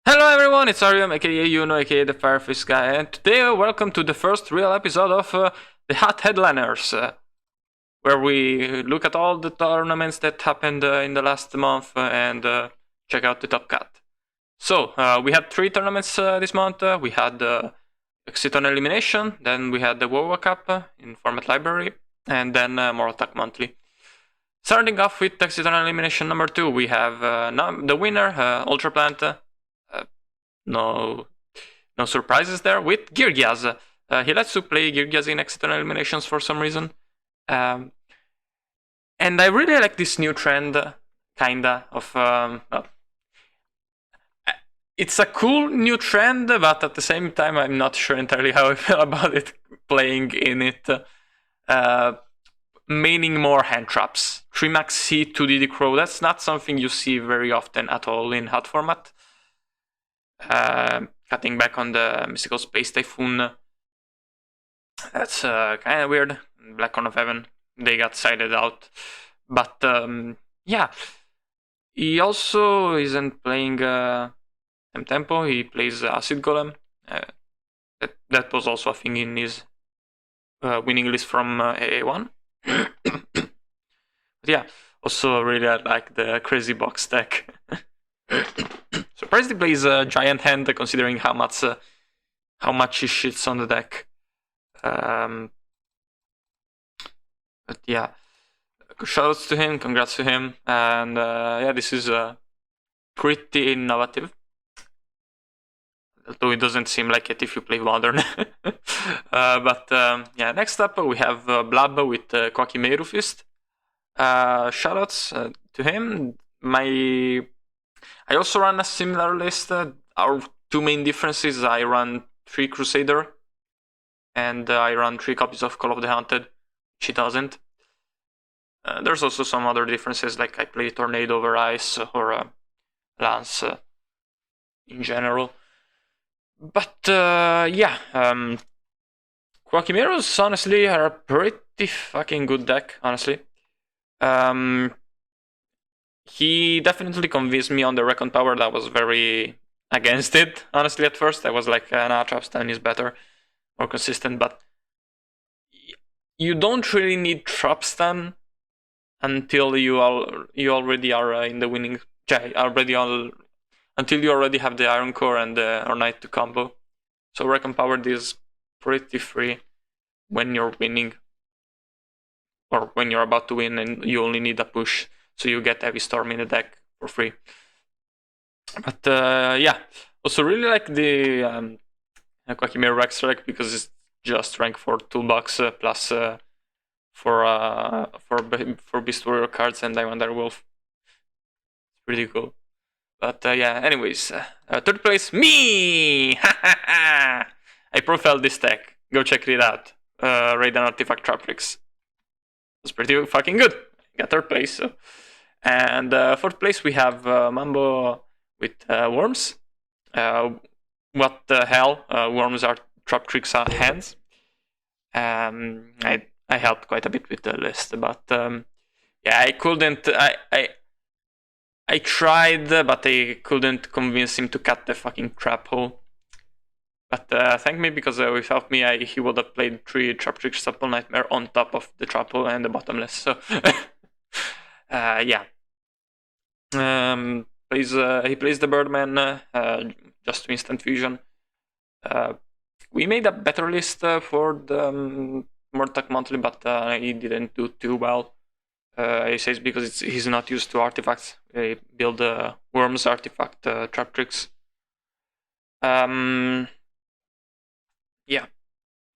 Hello everyone, it's Arium, aka Yuno, aka the Firefish guy, and today welcome to the first real episode of the Hot Headliners, where we look at all the tournaments that happened in the last month and check out the top cut. So, we had 3 tournaments this month. We had Exit on Elimination, then we had the WoW Cup in Format Library, and then Mortal Attack Monthly. Starting off with Exit on Elimination number 2, we have the winner, Ultra Plant. No surprises there with Girgias. He likes to play Girgias in Exit on Eliminations for some reason. And I really like this new trend, kinda, of... it's a cool new trend, but at the same time, I'm not sure entirely how I feel about it, playing in it. Maining more hand traps. 3-max C, 2DD Crow, that's not something you see very often at all in hot format. Cutting back on the Mystical Space Typhoon. That's kind of weird. Black Horn of Heaven, they got sided out. But yeah, he also isn't playing Tempo, he plays Acid Golem. That was also a thing in his winning list from AA1. But yeah, also really like the Crazy Box deck. Surprised he plays a Giant Hand, considering how much he shits on the deck. But yeah, shoutouts to him, congrats to him, and yeah, this is pretty innovative. Although it doesn't seem like it if you play Modern. But yeah, next up we have Blab with Quakimeru Fist. Shoutouts to him. I also run a similar list. Our 2 main differences: I run 3 Crusader, and I run 3 copies of Call of the Haunted. She doesn't. There's also some other differences, like I play Tornado over Ice or Lance in general. But yeah, Quakimeros honestly are a pretty fucking good deck, honestly. He definitely convinced me on the Recon Power. That was very against it, honestly, at first. I was like, nah, Trapstun is better, more consistent, but you don't really need Trapstun until you already are in the winning... until you already have the Iron Core and the Ornite to combo. So Recon Powered is pretty free when you're winning, or when you're about to win and you only need a push, so you get Heavy Storm in the deck for free. But yeah, also really like the Quakimeru Rex deck, because it's just rank 4 toolbox plus for Beast Warrior cards and Diamond Wolf. It's pretty cool. But yeah, anyways, 3rd place, me! I profiled this deck. Go check it out. Raid and Artifact Trap Tricks. It's pretty fucking good. Got 3rd place. So. And 4th place we have Mambo with Worms. What the hell? Worms are Trap Tricks hands. I helped quite a bit with the list, but yeah, I couldn't. I tried, but I couldn't convince him to cut the fucking trap hole. But thank me, because without me, he would have played 3 Trap Trick Supple Nightmare on top of the trap hole and the bottomless. So yeah. He plays the Birdman, just to instant fusion. We made a better list for the Mortal Monthly, but he didn't do too well. He says because he's not used to artifacts. They build Worms artifact trap tricks. Yeah.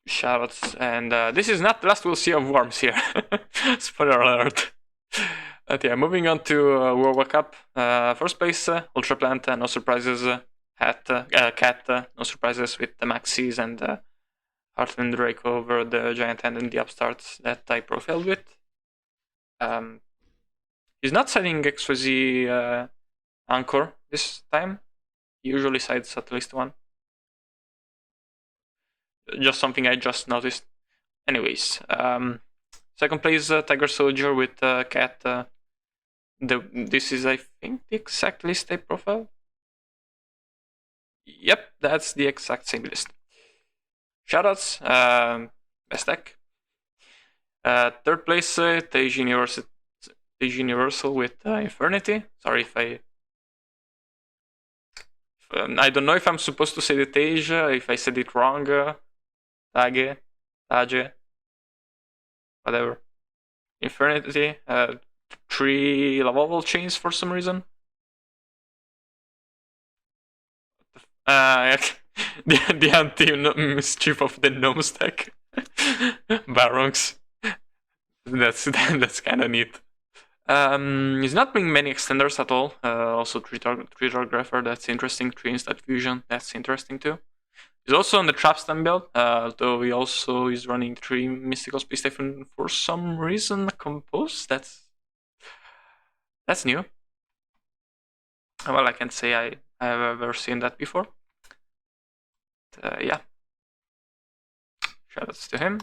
Shoutouts. And this is not the last we'll see of Worms here. Spoiler alert. But yeah, moving on to World Cup. First place, Ultra Plant, no surprises. Cat, no surprises with the Maxis and Heartland Drake over the Giant Hand and the upstarts that I profiled with. He's not siding XYZ Anchor this time. He usually sides at least one. Just something I just noticed. Anyways, second place, Tiger Soldier with Cat. This is, I think, the exact list I profiled. Yep, that's the exact same list. Shoutouts, best deck. Third place, Tage Universal with Infernity. Sorry if I don't know if I'm supposed to say the Tage, if I said it wrong. Tage, whatever. Infernity, 3 lovable chains for some reason. The anti-mischief of the gnome stack. Barons. That's kind of neat. He's not bringing many extenders at all. Also, 3-Dark Grapher, that's interesting. 3-Instant Fusion, that's interesting too. He's also on the Trapstamp build, though he also is running 3 Mystical Space Typhoon for some reason. Compose, that's new. Well, I can't say I have ever seen that before. But, yeah. Shoutouts to him.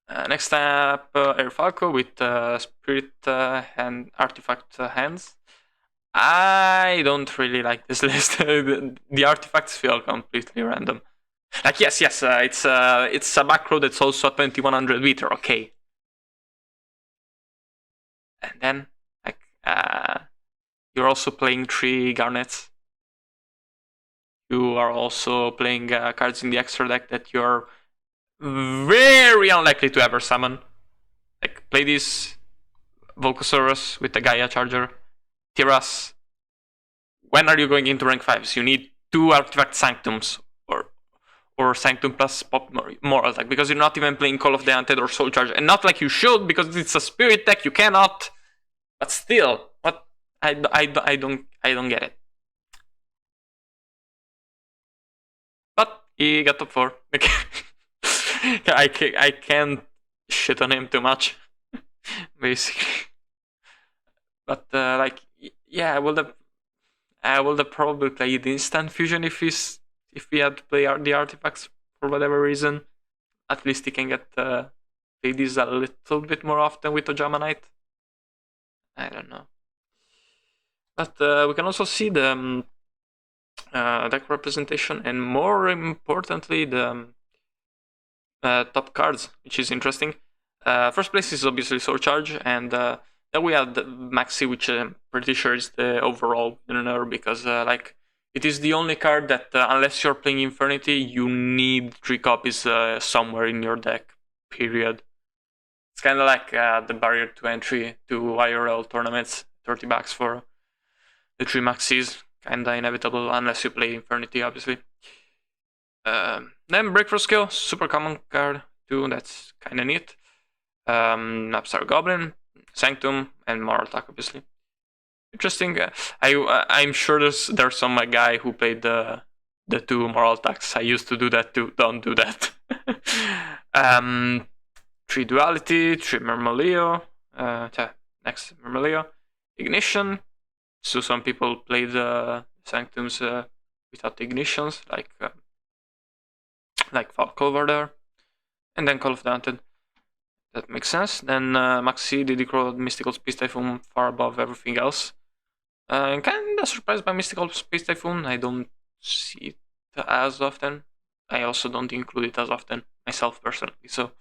Next up, Air Falco with Spirit and Artifact hands. I don't really like this list. The artifacts feel completely random. Like, yes, it's a back row that's also a 2100 meter, okay. And then, like, you're also playing 3 Garnets. You are also playing cards in the extra deck that you're very unlikely to ever summon. Like, play this Volcosaurus with the Gaia Charger. Tiras. When are you going into rank 5s? You need 2 Artifact Sanctums. Or Sanctum plus Pop Moral Attack. Because you're not even playing Call of the Undead or Soul Charge. And not like you should, because it's a Spirit deck, you cannot. But still, what? I don't get it. But he got top 4. I can't shit on him too much, basically. But like, yeah, I would have probably played Instant Fusion if he had to play the artifacts for whatever reason. At least he can get play these a little bit more often with Ojama Knight. I don't know. But we can also see the deck representation, and more importantly, the top cards, which is interesting. First place is obviously Soul Charge, and then we have the Maxi, which I'm pretty sure is the overall winner, because like, it is the only card that unless you're playing Infernity, you need 3 copies somewhere in your deck. Period. It's kind of like the barrier to entry to IRL tournaments. $30 for the 3 Maxis, kinda inevitable unless you play Infernity, obviously. Then Break for Skill, super common card too, that's kinda neat. Upstart Goblin, Sanctum, and Moral Attack, obviously. Interesting. I'm sure there's some guy who played the 2 Moral Attacks. I used to do that too. Don't do that. 3 Duality, 3 Murmuleo. Next Murmuleo. Ignition. So some people play the Sanctums without ignitions, like Falco over there. And then Call of the Hunted. That makes sense. Then Maxi, Didicro, Mystical Space Typhoon far above everything else. I'm kind of surprised by Mystical Space Typhoon. I don't see it as often. I also don't include it as often myself personally, so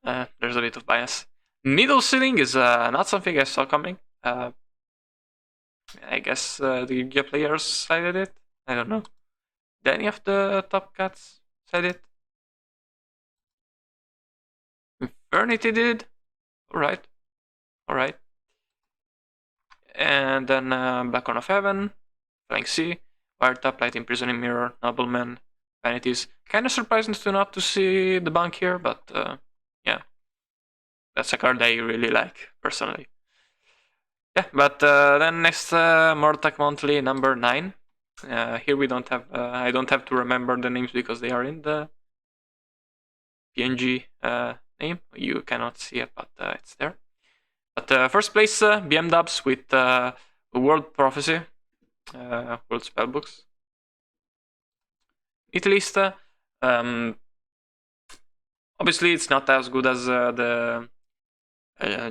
there's a bit of bias. Needle Ceiling is not something I saw coming. I guess the Gear players cited it. I don't know. Did any of the top cats cite it? Infernity did. Alright. And then Black Horn of Heaven, Flying Sea, Wiretap, Light Imprisoning Mirror, Nobleman, Vanities. Kind of surprising to not to see the bank here, but yeah. That's a card I really like, personally. Yeah, but then next, Mortak Monthly number 9. Here we don't have, I don't have to remember the names because they are in the PNG name. You cannot see it, but it's there. But first place, BM Dubs with World Prophecy, World Spellbooks. Italista. Obviously, it's not as good as the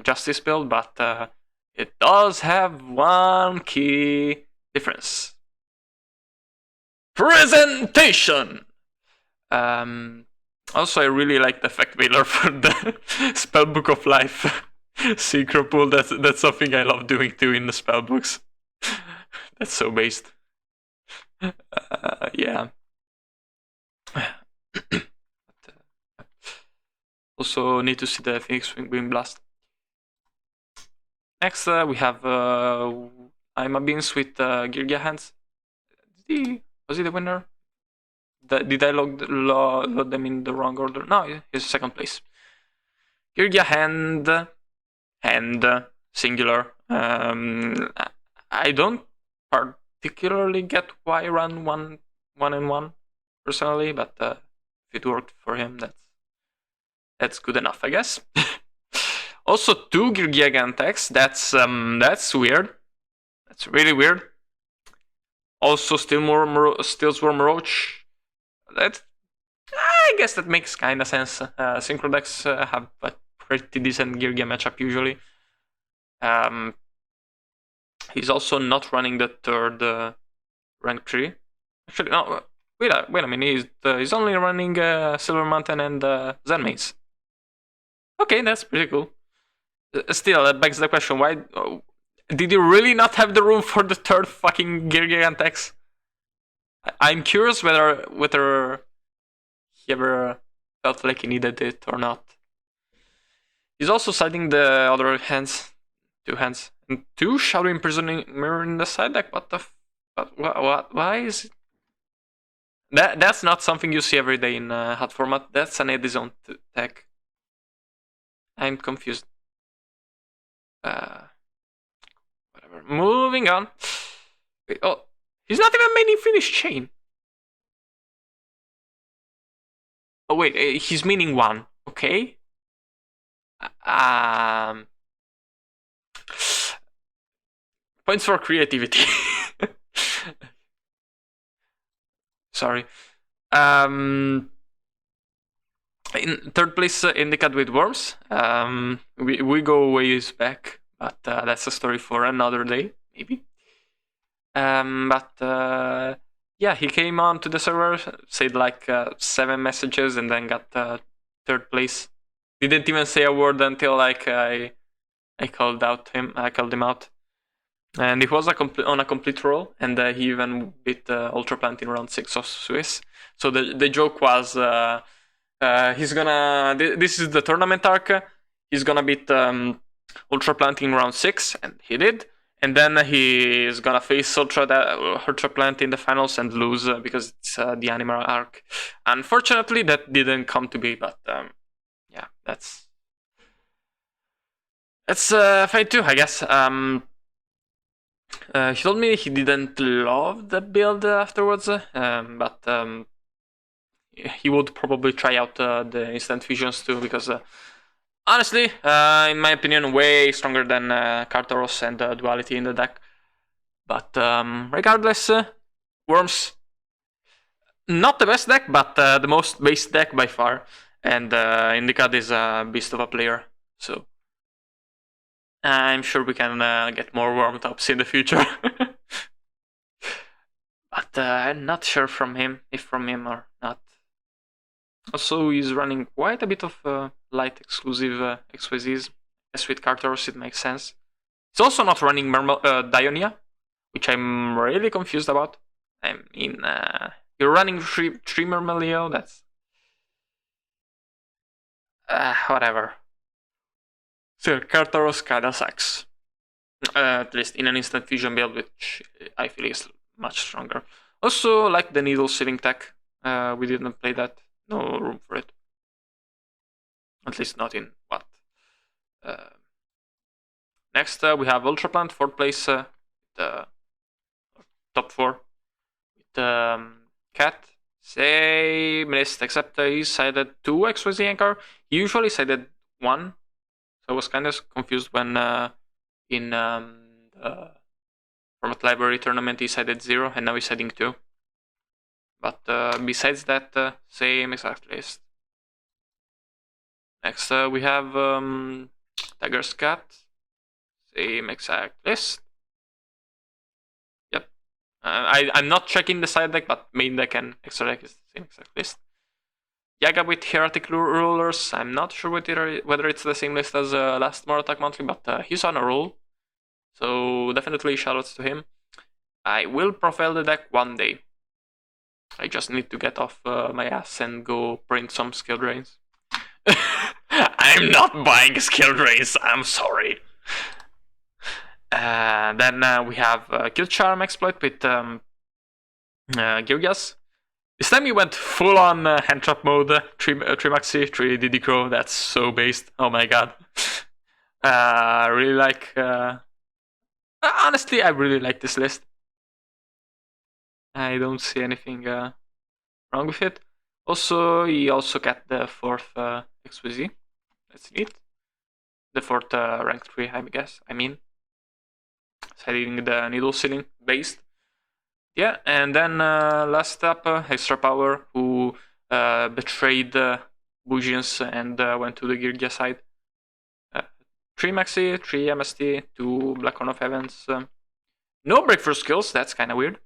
Justice build, but it does have one key difference. Presentation! Also, I really like the fact Valor for the Spellbook of Life Synchro pool. That's something I love doing too in the spellbooks. That's so based. Yeah. Also need to see the Phoenix Wing Blast. Next, we have I'm a Beans with Girgia Hands. Was he the winner? Did I load them in the wrong order? No, he's second place. Girgia Hand, singular. I don't particularly get why run one and one personally, but if it worked for him, that's good enough, I guess. Also, 2 Girgiagan attacks. That's weird. That's really weird. Also, still more Steel Swarm Roach. I guess that makes kind of sense. Synchro decks have a pretty decent Girgia matchup usually. He's also not running the third rank 3. Actually, no. Wait a minute. He's only running Silver Mountain and Zen Maze. Okay, that's pretty cool. Still, that begs the question: why did you really not have the room for the third fucking Girgigan text? I'm curious whether he ever felt like he needed it or not. He's also siding the other hands, 2 hands, and 2 Shadow Imprisoning Mirror in the side deck. What the? What? Why is it? That's not something you see every day in hot format. That's an Edison tech. I'm confused. Whatever. Moving on. Wait, oh, he's not even meaning finish chain. Oh wait, he's meaning 1. Okay. Points for creativity. Sorry. In third place, Indicat with Worms. We go ways back, but that's a story for another day, maybe. Yeah, he came on to the server, said like 7 messages, and then got third place. Didn't even say a word until like I called him out, and it was on a complete roll, and he even beat Ultra Plant in round 6 of Swiss. So the joke was he's gonna. This is the tournament arc. He's gonna beat Ultra Plant in round 6, and he did. And then he's gonna face Ultra Plant in the finals and lose because it's the Animal arc. Unfortunately, that didn't come to be, but yeah, that's fine too, I guess. He told me he didn't love the build afterwards, but he would probably try out the instant fusions too, because honestly, in my opinion, way stronger than Kartaros and Duality in the deck. But regardless, Worms, not the best deck, but the most base deck by far. And Indicat is a beast of a player, so I'm sure we can get more warmed ups in the future. But I'm not sure if from him or not. Also, he's running quite a bit of light exclusive XYZs. As with Carteros, it makes sense. He's also not running Dionia, which I'm really confused about. I mean, you're running 3 Mermelio, that's whatever. So Carteros kinda sucks. At least in an instant fusion build, which I feel is much stronger. Also, like the needle sealing tech, we didn't play that. No room for it. At least not in what. Next, we have Ultra Plant, 4th place, the top 4 with Cat. Same list, except he sided 2 XYZ Anchor. He usually sided 1, so I was kind of confused when in the Format Library tournament he sided 0, and now he's siding 2. But besides that, same exact list. Next, we have Tiger's Cat. Same exact list. Yep. I'm not checking the side deck, but main deck and extra deck is the same exact list. Yaga with Heretic Rulers. I'm not sure whether it's the same list as last More Attack Monthly, but he's on a roll. So definitely shoutouts to him. I will profile the deck one day. I just need to get off my ass and go print some skill drains. I'm not buying skill drains, I'm sorry. Then we have Kill Charm exploit with Gilgas. This time he went full on hand trap mode, 3 Maxi, 3 DD Crow, that's so based, oh my god. Really like, honestly I really like this list. I don't see anything wrong with it. Also, he also got the 4th XYZ, that's neat. The 4th rank 3, I guess, I mean. Setting the needle ceiling based. Yeah, and then last up, Extra Power, who betrayed Bougians and went to the Girgia side. 3 Maxi, 3 MST, 2 Black Horn of Heavens. No breakthrough skills, that's kind of weird.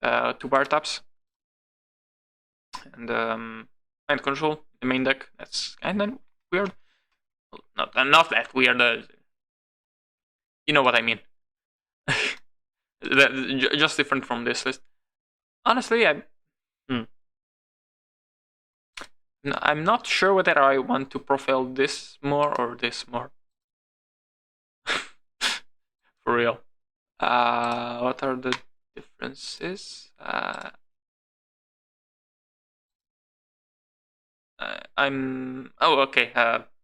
2 bar taps. And Mind Control, the main deck, that's kind of weird. Not that weird. You know what I mean. Just different from this list. Honestly, I'm not sure whether I want to profile this more or this more. For real. What are the differences? Oh, okay.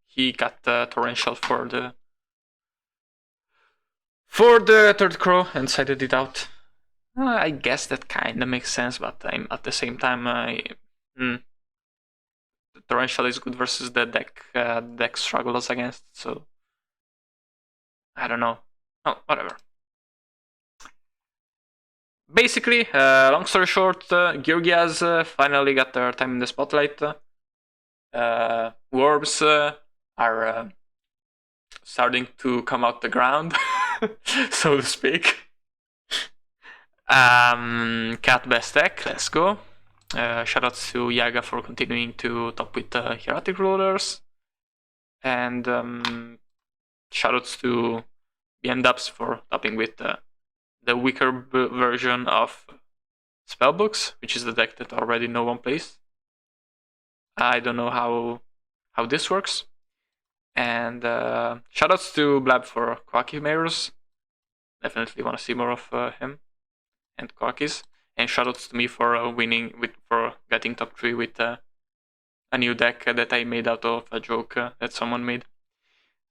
He got Torrential for the 3rd Crow and sided it out. I guess that kind of makes sense, but at the same time, the Torrential is good versus the deck struggles against, so I don't know. Oh, whatever. Basically, long story short, Georgias finally got their time in the spotlight. Worms are starting to come out the ground, so to speak. Cat best deck, let's go. Shoutouts to Yaga for continuing to top with Heretic Rulers. And shoutouts to BMDubs for topping with the weaker version of Spellbooks, which is the deck that already no one plays. I don't know how this works. And shoutouts to Blab for Quacky Mirrors. Definitely want to see more of him and Quackies. And shoutouts to me for for getting top 3 with a new deck that I made out of a joke that someone made.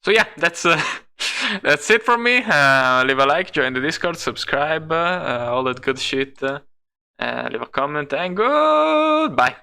So yeah, that's that's it from me. Leave a like, join the Discord, subscribe, all that good shit. Leave a comment, and goodbye.